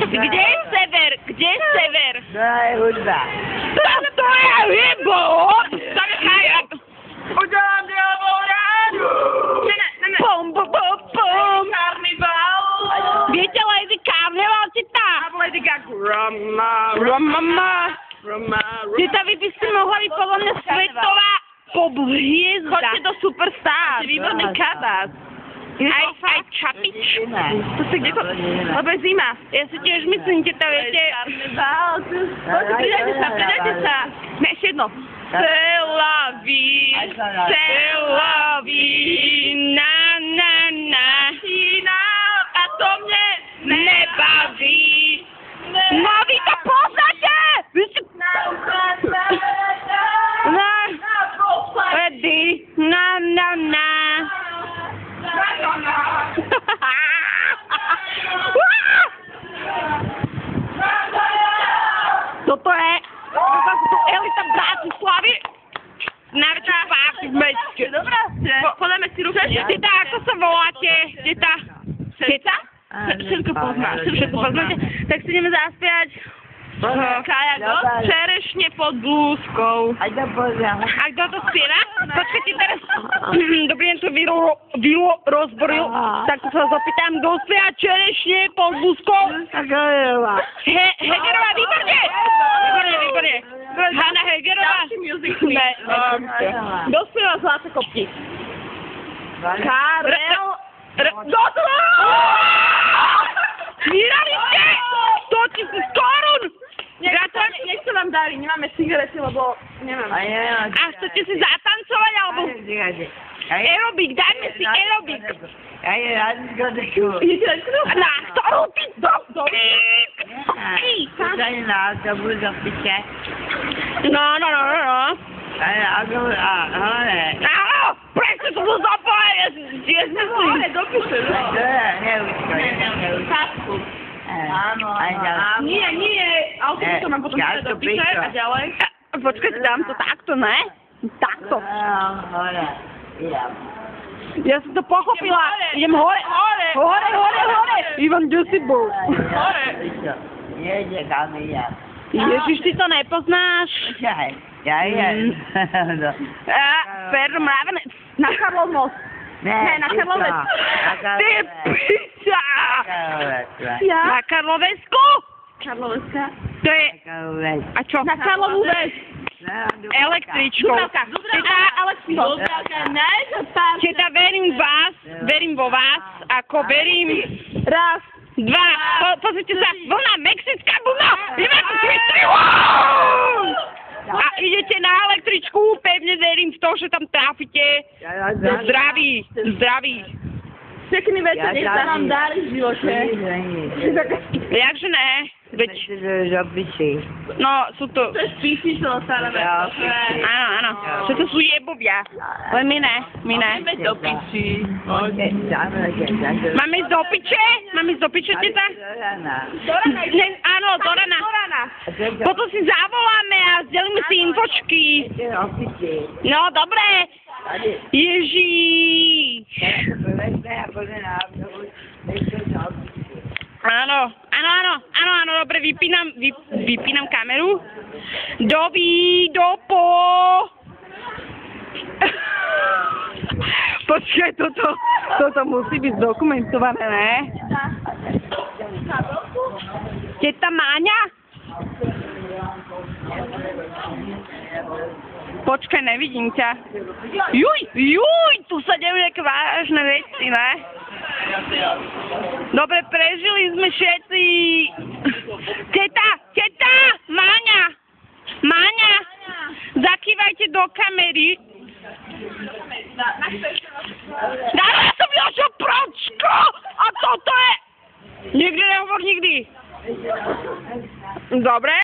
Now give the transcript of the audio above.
Teta, kde je sever? Kde je sever? To je hudba. To je hudba! Udělám dělovou rádu! Pom, pom, pom, pom! Carnival! Viete Lady Carnival, teta? A Lady Gaga. Roma, Roma. Roma. Teta, vy by ste mohla byť podľa mňa svetová pop-hviezda. Chodte do Superstar. Výborný kabát. Aj čapič. To si kde to... Lebo je zima. Ja si tiež myslím, teta, viete... Carnival. Pridajte sa. Ne, ešte jedno. C'est la vie, na, na, na. A to mne nebaví. No, vy to poznáte! Vy si... No, ready, na, na, na. Toto je elita Bratislavy. Najväčšia párty v meste. Dobrá, podáme si ruku. Teta, ako sa voláte? Teta? Teta? Všetko poznáte. Všetko poznáte. Tak si ideme zaspiať. Kajago. Čerešne pod blúzkou. A to poznám. A kto to spieva? Počkajte teraz. Dobrý deň, to Vilo rozboril. Tak sa zapýtam, kto spieva čerešne pod blúzkou? Hegerová. Hegerová, výborne! Výborne. Hanna Hegerová? Ne. Kto spieva Zlaté kopky? Karel. Kto to? Vyhrali ste! 100 000 korún! Gratulujem. Nech sa vám darí, nemáme cigarety, lebo nemáme. A chcete si zatancovať, alebo... Aerobik, dajme si aerobik. Ja je rád diskoteku. Na ktorú ty do... Tady na autobus do piče. No. Ale autobus, hele. Áno, prečo to bol zapojené? Ja si myslím. Dopíše. Neučko. Áno. Nie. Autobus to mám potom dopíše a ďalej. Počkaj, dám to takto, ne? Takto. Hore. Ja som to pochopila. Idem hore. Hore. Ivan, kde si bol? Hore. Nejde kam ja. Ježiš, ty to nepoznáš? Ja je. Perro mravenec. Na Karlov most. Ne, na Karlovec. Ty piča! Na Karlovesku? Karlovecka. To je... A čo? Na Karlovú ves. Električkou. Teta, Teta, verím vo vás, ako verím... Raz, dva, pozrite sa, vlna, mexická vlna! Ideme si a idete na električku, pevne verím v to, že tam trafíte. Zdraví. Pekný večer, nech sa vám darí v živote. Jakže ne? Veď... No, sú to... To je spíši, čo dostávame. Áno. Čo to sú jebovia. Ale my ne. Máme do piči. Máme ísť do piče? Máme ísť do piče, teta? Áno, do rana. Potom si zavoláme a zdelíme si infočky. No, dobre. Ježíš. Áno, dobre, vypínam kameru. Dopo. Počkaj, toto musí byť zdokumentované, ne? Teta Máňa? Počkaj, nevidím ťa. Juj, tu sa dejú nejaké vážne veci, ne? Dobre, prežili sme všetci. Teta, Máňa, zakývajte do kamery. Dala som Jožo Pročko a toto je... Nikdy nehovor nikdy. Dobre.